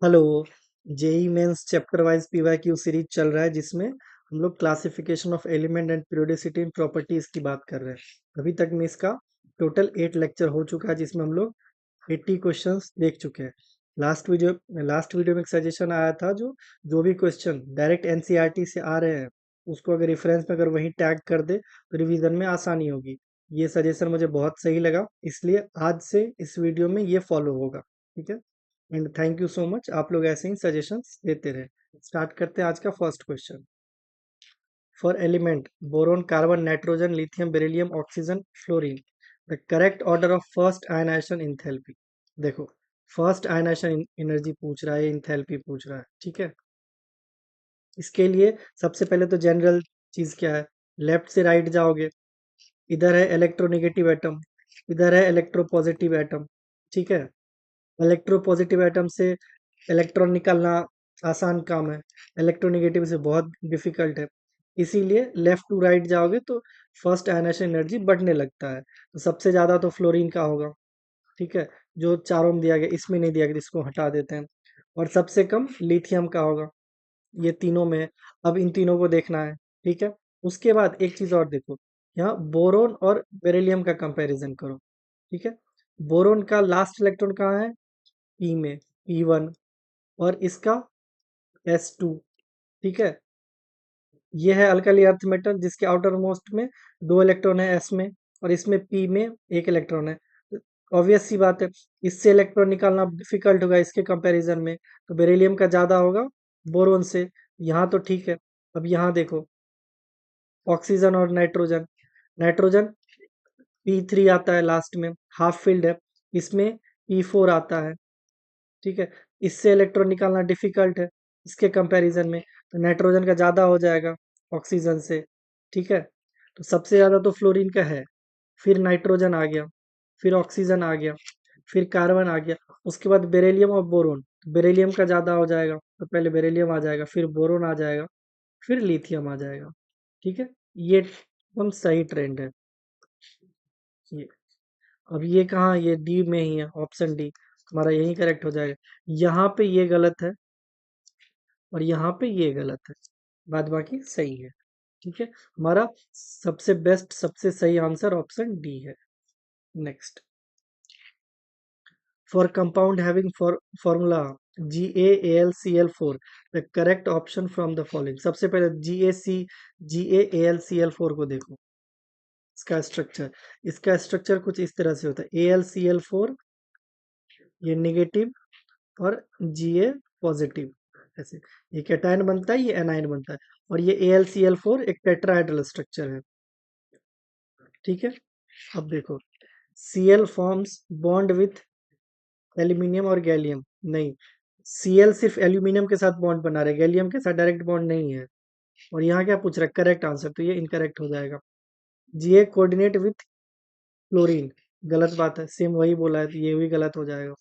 Hello. JEE Mains chapter wise PYQ series चल रहा है जिसमें हम लोग classification of element and periodicity in properties की बात कर रहे हैं। अभी तक में इसका टोटल 8 लेक्चर हो चुका है जिसमें हम लोग 80 क्वेश्चंस देख चुके हैं। लास्ट वीडियो में एक सजेशन आया था, जो भी क्वेश्चन डायरेक्ट एनसीईआरटी से आ रहे हैं उसको अगर रेफरेंस में अगर वहीं टैग कर दे तो रिवीजन में आसानी होगी। ये सजेशन मुझे बहुत सही लगा, इसलिए आज से इस वीडियो में ये फॉलो होगा। ठीक है, and thank you so much, आप लोग ऐसे ही सजेशंस देते रहे। स्टार्ट करते हैं आज का first question. For element boron, carbon, nitrogen, lithium, beryllium, oxygen, fluorine, the correct order of first ionisation enthalpy. देखो, फर्स्ट आयनाइजेशन एनर्जी पूछ रहा है, इंथैल्पी पूछ रहा है। ठीक है, इसके लिए सबसे पहले तो जनरल चीज क्या है, लेफ्ट से राइट जाओगे, इधर है इलेक्ट्रोनेगेटिव एटम, इधर है इलेक्ट्रोपॉजिटिव एटम। ठीक है, इलेक्ट्रोपॉजिटिव एटम से इलेक्ट्रॉन निकालना आसान काम है, इलेक्ट्रोनेगेटिव से बहुत डिफिकल्ट है। इसीलिए लेफ्ट टू राइट जाओगे तो फर्स्ट आयनाइजेशन एनर्जी बढ़ने लगता है। तो सबसे ज्यादा तो फ्लोरीन का होगा। ठीक है, जो चारों में दिया गया, इसमें नहीं दिया गया, इसको हटा देते हैं। और सबसे कम लिथियम का होगा, ये तीनों में है। अब इन तीनों को देखना है। ठीक है, उसके बाद एक चीज और देखो, यहाँ बोरोन और बेरिलियम का कंपैरिजन करो। ठीक है, बोरोन का लास्ट इलेक्ट्रॉन कहाँ है, पी में, P1, और इसका S2। ठीक है, ये है अल्कली अर्थ मेटल जिसके आउटर मोस्ट में 2 इलेक्ट्रॉन है S में, और इसमें P में 1 इलेक्ट्रॉन है। ऑब्वियस सी बात है, इससे इलेक्ट्रॉन निकालना डिफिकल्ट होगा इसके कंपैरिजन में, तो बेरिलियम का ज्यादा होगा बोरोन से। यहाँ तो ठीक है। अब यहाँ देखो, ऑक्सीजन और नाइट्रोजन, नाइट्रोजन P3 आता है लास्ट में, हाफ फील्ड है। इसमें P4 आता है। ठीक है, इससे इलेक्ट्रॉन निकालना डिफिकल्ट है इसके कंपैरिजन में, तो नाइट्रोजन का ज़्यादा हो जाएगा ऑक्सीजन से। ठीक है, तो सबसे ज़्यादा तो फ्लोरीन का है, फिर नाइट्रोजन आ गया, फिर ऑक्सीजन आ गया, फिर कार्बन आ गया। उसके बाद बेरिलियम और बोरोन, बेरिलियम का ज़्यादा हो जाएगा, तो पहले बेरिलियम आ जाएगा, फिर बोरोन आ जाएगा, फिर लिथियम आ जाएगा। ठीक है, ये एकदम सही ट्रेंड है। ये अब ये कहाँ, ये डी में ही है, ऑप्शन डी हमारा यही करेक्ट हो जाएगा। यहाँ पे ये गलत है और यहाँ पे ये गलत है, बाद बाकी सही है। ठीक है, हमारा सबसे बेस्ट सबसे सही आंसर ऑप्शन डी है। Next, for compound having formula GaAlCl4, the correct option from the following. सबसे पहले GaAlCl4 को देखो, इसका स्ट्रक्चर कुछ इस तरह से होता है, AlCl4 ये नेगेटिव और Ga पॉजिटिव, ऐसे ये कैटायन बनता है, ये एनायन बनता है। और ये AlCl4 एक टेट्राहेड्रल स्ट्रक्चर है। ठीक है, अब देखो, Cl forms bond with aluminium और गैलियम, नहीं, Cl सिर्फ एल्यूमिनियम के साथ बॉन्ड बना रहे, गैलियम के साथ डायरेक्ट बॉन्ड नहीं है। और यहाँ क्या पूछ रहा है, करेक्ट आंसर, तो ये इनकरेक्ट हो जाएगा। Ga कोऑर्डिनेट विथ क्लोरीन, गलत बात है, सेम वही बोला है, तो ये भी गलत हो जाएगा।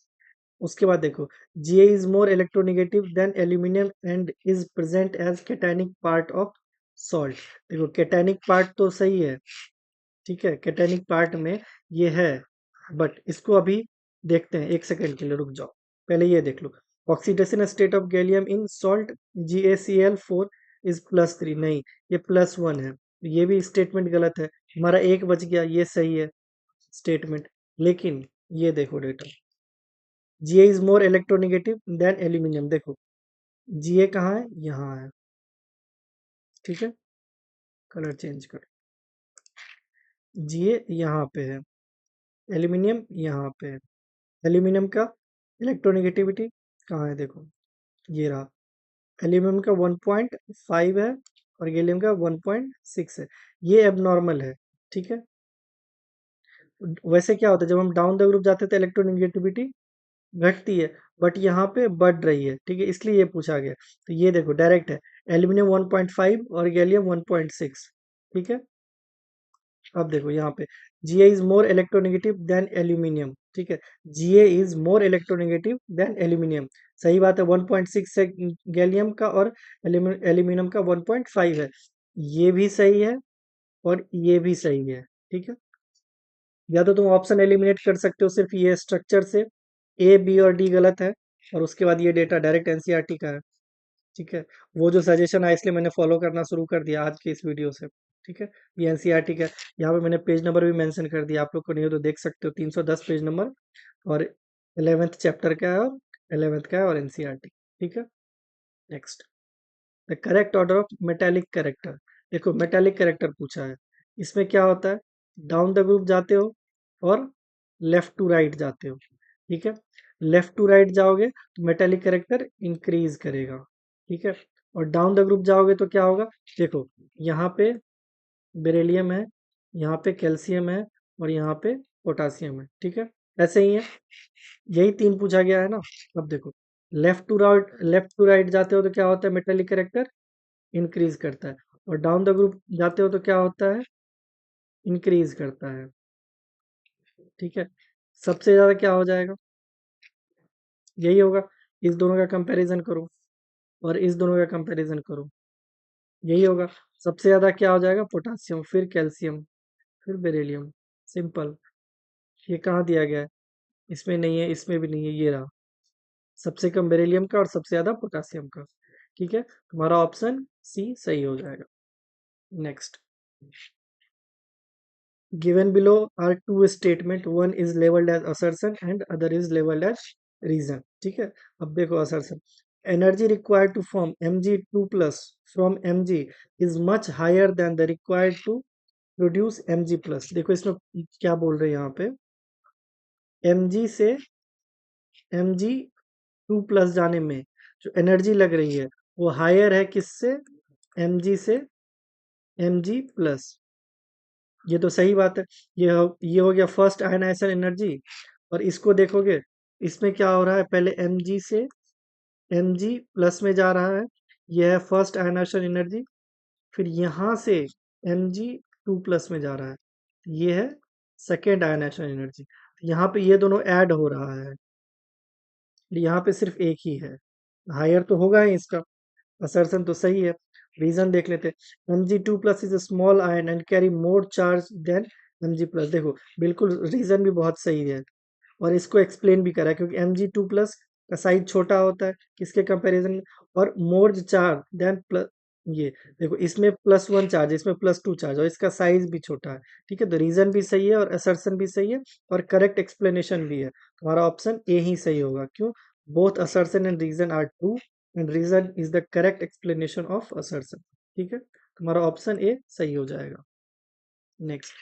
उसके बाद देखो, Ga is more electronegative than aluminium and is present as cationic part of salt. देखो, कैटायनिक पार्ट तो सही है, ठीक है, कैटायनिक पार्ट में ये है, बट इसको अभी देखते हैं, 1 सेकंड के लिए रुक जाओ, पहले ये देख लो। Oxidation state of gallium in salt GaCl4 is +3, नहीं, ये +1 है, ये भी स्टेटमेंट गलत है। हमारा एक बच गया, ये सही है स्टेटमेंट। लेकिन ये देखो data, Ga is more electronegative than aluminium, देखो Ga कहाँ है, यहाँ है। ठीक है, कलर चेंज करो, Ga यहाँ पे है, एल्यूमिनियम यहाँ पे है। एल्यूमिनियम का इलेक्ट्रोनेगेटिविटी कहाँ है, देखो ये रहा, एल्यूमिनियम का 1.5 है और गैलियम का 1.6 है, ये एबनॉर्मल है। ठीक है, वैसे क्या होता है, जब हम डाउन द ग्रुप जाते हैं तो इलेक्ट्रोनेगेटिविटी घटती है, बट यहाँ पे बढ़ रही है। ठीक है, इसलिए ये पूछा गया। तो ये देखो डायरेक्ट है, एल्यूमिनियम 1.5 और गैलियम 1.6। ठीक है, अब देखो यहाँ पे, Ga is more electronegative than aluminium. ठीक है, Ga is more electronegative than aluminium, सही बात है, 1.6 है गैलियम का और एल्यूमिनियम का 1.5 है। ये भी सही है और ये भी सही है। ठीक है, या तो तुम ऑप्शन एलिमिनेट कर सकते हो सिर्फ ये स्ट्रक्चर से, A B और D गलत है, और उसके बाद ये डेटा डायरेक्ट एनसीईआरटी का है। ठीक है, वो जो सजेशन आया इसलिए मैंने फॉलो करना शुरू कर दिया आज के इस वीडियो से। ठीक है, ये एनसीईआरटी का है। यहाँ पे मैंने पेज नंबर भी मेंशन कर दिया, आप लोग को नहीं हो तो देख सकते हो, 310 पेज नंबर, और 11th चैप्टर का है, और 11th का है, और एनसीईआरटी। ठीक है, next, the correct order of metallic character. देखो मेटालिक कैरेक्टर पूछा है, इसमें क्या होता है, डाउन द ग्रुप जाते हो और लेफ्ट टू राइट जाते हो। ठीक है, लेफ्ट टू राइट जाओगे तो मेटालिक कैरेक्टर इंक्रीज करेगा। ठीक है, और डाउन द ग्रुप जाओगे तो क्या होगा, देखो यहाँ पे बेरिलियम है, यहाँ पे कैल्शियम है, और यहाँ पे पोटासियम है। ठीक है, ऐसे ही है, यही तीन पूछा गया है ना। अब देखो लेफ्ट टू राइट जाते हो तो क्या होता है, मेटालिक कैरेक्टर इंक्रीज करता है, और डाउन द ग्रुप जाते हो तो क्या होता है, इंक्रीज करता है। ठीक है, सबसे ज्यादा क्या हो जाएगा, यही होगा, इस दोनों का कंपैरिजन करो और इस दोनों का कंपैरिजन करो, यही होगा। सबसे ज्यादा क्या हो जाएगा, पोटासियम, फिर कैल्शियम, फिर बेरिलियम। सिंपल। ये कहाँ दिया गया है, इसमें नहीं है, इसमें भी नहीं है, ये रहा, सबसे कम बेरिलियम का और सबसे ज्यादा पोटासियम का। ठीक है, तुम्हारा ऑप्शन सी सही हो जाएगा। Next, given below are two statement, one is labeled as assertion and other is labeled as reason. ठीक है, अब देखो assertion, energy required to form Mg2 plus from Mg is much higher than the required to produce Mg plus। देखो इसमें क्या बोल रहे हैं यहाँ पे, Mg से Mg2 प्लस जाने में जो एनर्जी लग रही है वो हायर है किससे, Mg से Mg प्लस। ये तो सही बात है, ये हो गया फर्स्ट आयनाइजेशन एनर्जी। और इसको देखोगे, इसमें क्या हो रहा है, पहले Mg से Mg प्लस में जा रहा है, यह है फर्स्ट आयनाइजेशन एनर्जी, फिर यहाँ से Mg2 प्लस में जा रहा है, ये है सेकेंड आयनाइजेशन एनर्जी। यहाँ पे ये दोनों ऐड हो रहा है, यहाँ पे सिर्फ एक ही है, हायर तो होगा ही इसका, असर्शन तो सही है। रीजन देख लेते हैं, Mg2 plus is a small ion and carry more charge than Mg plus. देखो बिल्कुल रीजन भी बहुत सही है, और इसको एक्सप्लेन भी करा है, क्योंकि Mg2 प्लस का साइज छोटा होता है किसके कंपैरिजन में, और मोर चार्ज देन प्लस, ये देखो इसमें +1 चार्ज, इसमें +2 चार्ज, और इसका साइज भी छोटा है। ठीक है, तो रीजन भी सही है और असर्शन भी सही है और करेक्ट एक्सप्लेनेशन भी है, तुम्हारा ऑप्शन ए ही सही होगा। क्यों, both assertion and reason are true and reason is the correct explanation of assertion. ठीक है, तुम्हारा ऑप्शन ए सही हो जाएगा। Next,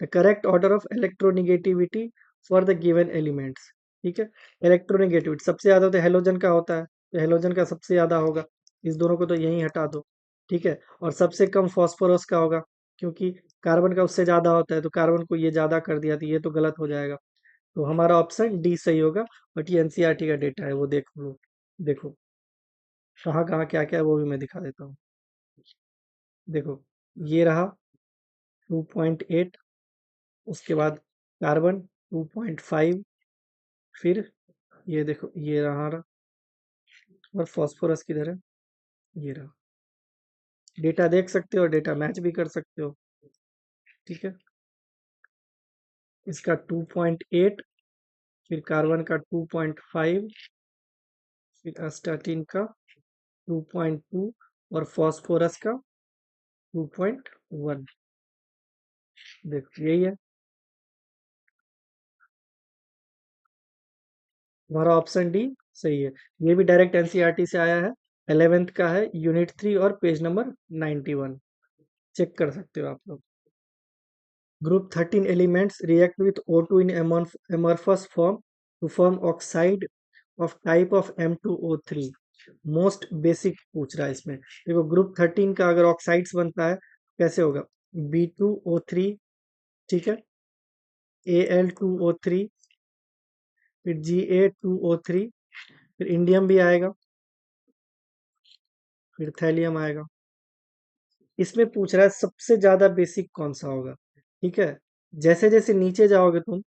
the correct order of electronegativity for the given elements. ठीक है, इलेक्ट्रोनिगेटिविटी सबसे ज्यादा तो हेलोजन का होता है, तो हेलोजन का सबसे ज्यादा होगा, इस दोनों को तो यहीं हटा दो। ठीक है, और सबसे कम फॉस्फोरस का होगा, क्योंकि कार्बन का उससे ज्यादा होता है, तो कार्बन को ये ज्यादा कर दिया, तो ये तो गलत हो जाएगा। तो हमारा ऑप्शन डी सही होगा। बट ये एनसीईआरटी का डेटा है, वो देख लो, देखो कहाँ कहाँ क्या क्या है वो भी मैं दिखा देता हूँ। देखो ये रहा 2.8, उसके बाद कार्बन 2.5, फिर ये देखो ये रहा, और फास्फोरस किधर है, ये रहा। डेटा देख सकते हो, डेटा मैच भी कर सकते हो। ठीक है, इसका 2.8, फिर कार्बन का 2.5, फिर एस्टाटीन का 2.2, और फास्फोरस का 2.1। देखो यही है हमारा ऑप्शन डी सही है। ये भी डायरेक्ट एनसीईआरटी से आया है, 11th का है, यूनिट 3 और पेज नंबर 91, चेक कर सकते हो आप लोग। Group 13 elements react with O2 in amorphous form to form oxide of type of M2O3। Most basic पूछ रहा है इसमें। देखो ग्रुप 13 का अगर ऑक्साइड्स बनता है कैसे होगा, B2O3, ठीक है, Al2O3, फिर Ga2O3, फिर इंडियम भी आएगा, फिर थैलियम आएगा। इसमें पूछ रहा है सबसे ज्यादा बेसिक कौन सा होगा। ठीक है, जैसे जैसे नीचे जाओगे तुम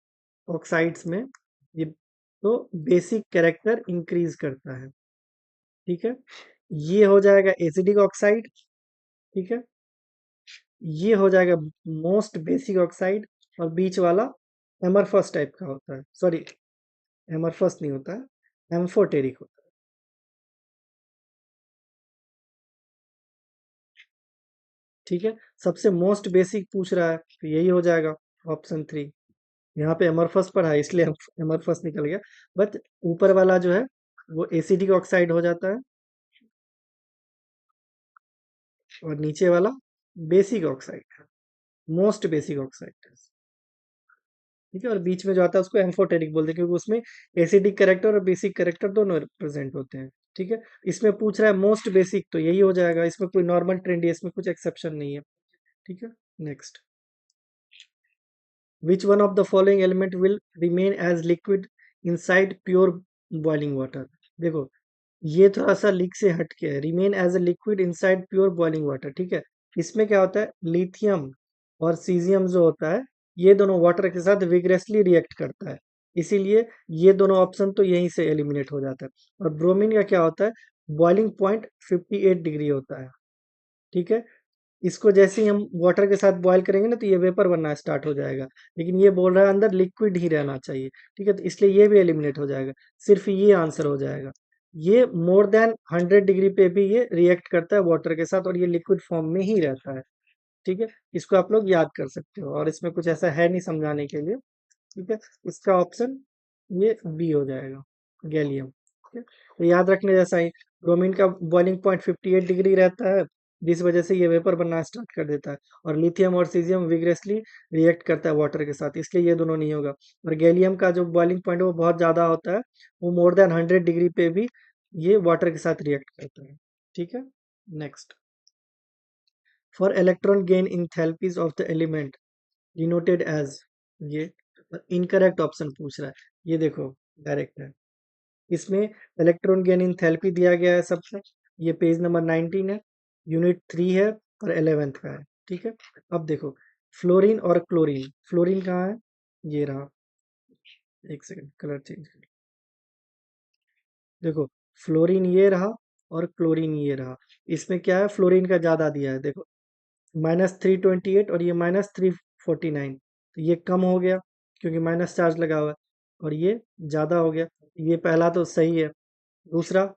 ऑक्साइड्स में, ये तो बेसिक कैरेक्टर इंक्रीज करता है। ठीक है, ये हो जाएगा एसिडिक ऑक्साइड। ठीक है, ये हो जाएगा मोस्ट बेसिक ऑक्साइड, और बीच वाला एमरफस टाइप का होता है, सॉरी एमरफस नहीं होता है, एम्फोटेरिक होता है। ठीक है, सबसे मोस्ट बेसिक पूछ रहा है तो यही हो जाएगा ऑप्शन 3। यहाँ पे एमरफस पर है इसलिए एमरफस निकल गया। बट ऊपर वाला जो है वो एसिडिक ऑक्साइड हो जाता है, और नीचे वाला बेसिक ऑक्साइड है, मोस्ट बेसिक ऑक्साइड है। ठीक है, और बीच में जो आता है उसको एम्फोटेरिक बोलते हैं क्योंकि उसमें एसिडिक कैरेक्टर और बेसिक कैरेक्टर दोनों प्रेजेंट होते हैं। ठीक है, इसमें पूछ रहा है मोस्ट बेसिक तो यही हो जाएगा, इसमें कोई नॉर्मल ट्रेंड है, इसमें कुछ एक्सेप्शन नहीं है। ठीक है, next. Which one of the following element will remain as liquid inside pure boiling water? देखो, ये थोड़ा सा लीक से हट के है, remain as a liquid inside pure boiling water. ठीक है, इसमें क्या होता है, लिथियम और सीजियम जो होता है ये दोनों वाटर के साथ विग्रेसली रिएक्ट करता है, इसीलिए ये दोनों ऑप्शन तो यहीं से एलिमिनेट हो जाता है। और ब्रोमीन का क्या होता है, बॉइलिंग पॉइंट 58 डिग्री होता है। ठीक है, इसको जैसे ही हम वाटर के साथ बॉयल करेंगे ना तो ये वेपर बनना स्टार्ट हो जाएगा, लेकिन ये बोल रहा है अंदर लिक्विड ही रहना चाहिए। ठीक है, तो इसलिए ये भी एलिमिनेट हो जाएगा, सिर्फ ये आंसर हो जाएगा। ये मोर देन 100 डिग्री पे भी ये रिएक्ट करता है वाटर के साथ और ये लिक्विड फॉर्म में ही रहता है। ठीक है, इसको आप लोग याद कर सकते हो और इसमें कुछ ऐसा है नहीं समझाने के लिए। ठीक है, इसका ऑप्शन ये बी हो जाएगा, गैलियम। ठीक है, तो याद रखने जैसा ही, ब्रोमीन का बॉइलिंग पॉइंट 58 डिग्री रहता है, जिस वजह से ये वेपर बनना स्टार्ट कर देता है, और लिथियम और सीजियम विग्रेसली रिएक्ट करता है वाटर के साथ, इसलिए ये दोनों नहीं होगा। और गैलियम का जो बॉइलिंग पॉइंट है वो बहुत ज़्यादा होता है, वो मोर देन 100 डिग्री पे भी ये वाटर के साथ रिएक्ट करता है। ठीक है, next. For electron gain enthalpies of the element denoted as, ये इनकरेक्ट ऑप्शन पूछ रहा है। ये देखो, डायरेक्ट है, इसमें इलेक्ट्रॉन गेन इंथैल्पी दिया गया है सबसे। ये पेज नंबर 19 है, यूनिट 3 है और 11th का है। ठीक है, अब देखो, फ्लोरीन और क्लोरीन, फ्लोरीन कहाँ है, ये रहा, एक सेकंड कलर चेंज कर, देखो फ्लोरीन ये रहा और क्लोरीन ये रहा। इसमें क्या है, फ्लोरीन का ज्यादा दिया है, देखो -328 और ये -349, तो ये कम हो गया क्योंकि माइनस चार्ज लगा हुआ है, और ये ज्यादा हो गया। ये पहला तो सही है। दूसरा,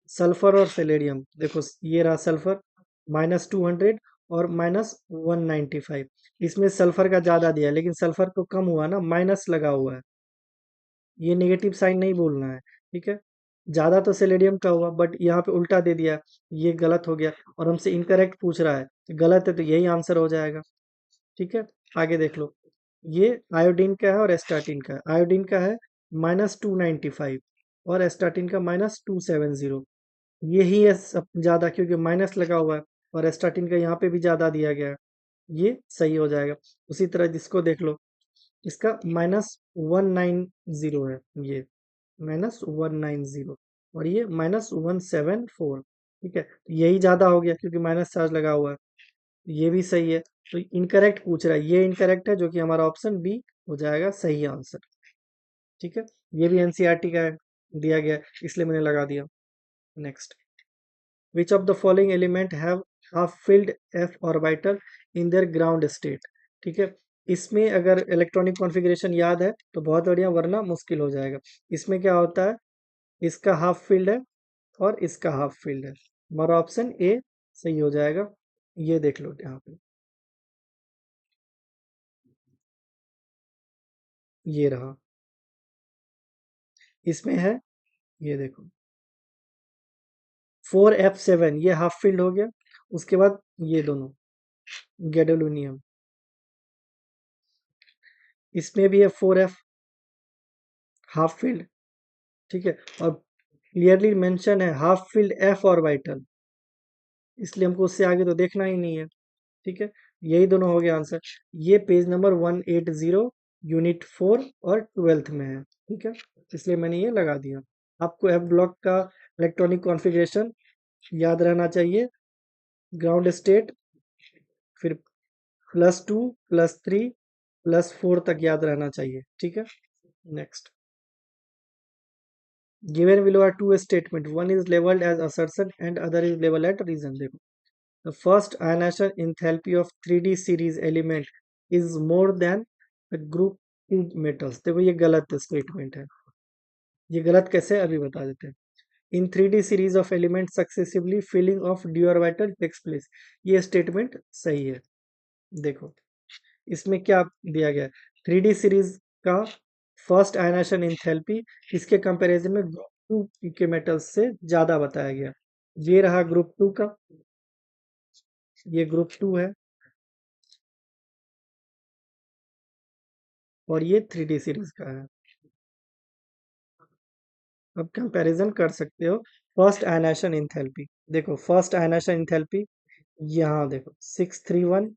सल्फर और सेलेरियम, देखो ये रहा सल्फर -200 और -195, इसमें सल्फर का ज्यादा दिया है लेकिन सल्फर तो कम हुआ ना, माइनस लगा हुआ है, ये नेगेटिव साइन नहीं बोलना है। ठीक है, ज्यादा तो सेलेरियम का हुआ बट यहाँ पे उल्टा दे दिया, ये गलत हो गया और हमसे इनकरेक्ट पूछ रहा है, तो गलत है तो यही आंसर हो जाएगा। ठीक है, आगे देख लो, ये आयोडीन का है और एस्टाटिन का है। आयोडीन का है -295 और एस्टाटिन का -270, यही है सब ज्यादा क्योंकि माइनस लगा हुआ है, और एस्टाटिन का यहाँ पे भी ज्यादा दिया गया है, ये सही हो जाएगा। उसी तरह जिसको देख लो, इसका -190 है, ये -190 और ये -174। ठीक है, तो यही ज्यादा हो गया क्योंकि माइनस चार्ज लगा हुआ है, ये भी सही है। तो इनकरेक्ट पूछ रहा है, ये इनकरेक्ट है जो कि हमारा ऑप्शन बी हो जाएगा सही आंसर। ठीक है, ये भी एनसीईआरटी का है, दिया गया है, इसलिए मैंने लगा दिया। Next. Which of the following element have half-filled f orbital in their ground state? ठीक है, इसमें अगर इलेक्ट्रॉनिक कॉन्फ़िगरेशन याद है तो बहुत बढ़िया, वरना मुश्किल हो जाएगा। इसमें क्या होता है, इसका हाफ फील्ड है और इसका हाफ फील्ड है, हमारा ऑप्शन ए सही हो जाएगा। ये देख लो यहाँ पे, ये रहा, इसमें है, ये देखो 4f7, ये हाफ फील्ड हो गया। उसके बाद ये दोनों गैडोलुनियम, इसमें भी है 4f हाफ फील्ड। ठीक है, और क्लियरली मेंशन है हाफ फील्ड एफ ऑर्बिटल, इसलिए हमको उससे आगे तो देखना ही नहीं है। ठीक है, यही दोनों हो गया आंसर। ये पेज नंबर 180 यूनिट 4 और 12th में है। ठीक है, इसलिए मैंने ये लगा दिया। आपको एफ ब्लॉक का इलेक्ट्रॉनिक कॉन्फ़िगरेशन याद रहना चाहिए, ग्राउंड स्टेट, फिर +2 +3 +4 तक याद रहना चाहिए। ठीक है, next. Given below are two statements. One is labeled as assertion and other is labeled as reason. देखो, the first ionization enthalpy of 3D series element is more than the group two metals. देखो ये गलत statement है, ये गलत कैसे है अभी बता देते हैं। In 3D series of element successively filling of D orbital takes place. ये स्टेटमेंट सही है। देखो इसमें क्या दिया गया है, 3D सीरीज का फर्स्ट आयनेशन इंथैल्पी इसके कंपैरिजन में ग्रुप टू के मेटल्स से ज्यादा बताया गया। ये रहा ग्रुप टू का, ये ग्रुप टू है और ये 3D सीरीज का है। अब कंपैरिजन कर सकते हो। फर्स्ट आयनेशन इंथैल्पी, देखो फर्स्ट आयनेशन इंथैल्पी यहाँ देखो 631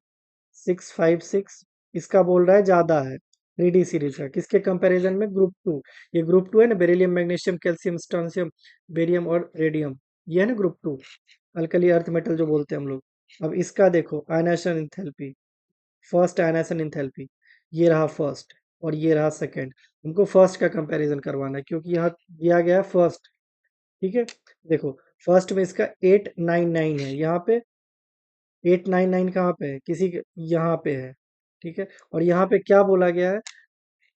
656, इसका बोल रहा है ज्यादा है 3D सीरीज का, किसके कंपैरिजन में, ग्रुप टू। ये ग्रुप टू है ना, beryllium magnesium calcium strontium barium और रेडियम, ये है ना group two, alkali earth metal जो बोलते हैं हम लोग। अब इसका देखो ionisation enthalpy, first ionisation enthalpy, ये रहा फर्स्ट और ये रहा सेकंड। हमको फर्स्ट का कंपैरिजन करवाना है क्योंकि यहाँ दिया गया है फर्स्ट। ठीक है, देखो फर्स्ट में इसका 899 है, यहाँ पे 899 कहाँ पे है, किसी के यहाँ पे है। ठीक है, और यहाँ पे क्या बोला गया है,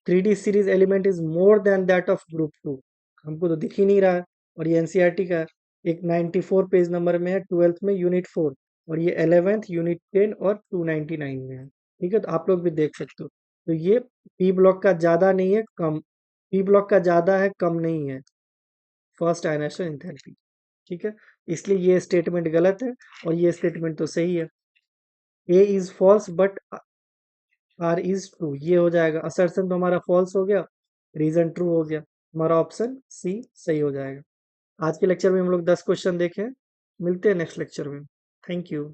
3D series element is more than that of group two. हमको तो दिख ही नहीं रहा है, और ये एनसीईआरटी का है। एक 94 पेज नंबर में है, 12th में यूनिट 4, और ये 11th यूनिट 10 और 299 में है। ठीक है, तो आप लोग भी देख सकते हो। तो ये पी ब्लॉक का ज्यादा नहीं है, कम, पी ब्लॉक का ज्यादा है, कम नहीं है फर्स्ट आयनेशन एंथैल्पी। ठीक है, इसलिए ये स्टेटमेंट गलत है और ये स्टेटमेंट तो सही है। A is false but R is true, ये हो जाएगा। असर्शन तो हमारा फॉल्स हो गया, रीजन ट्रू हो गया, हमारा ऑप्शन सी सही हो जाएगा। आज के लेक्चर में हम लोग 10 क्वेश्चन देखे। मिलते हैं नेक्स्ट लेक्चर में। Thank you.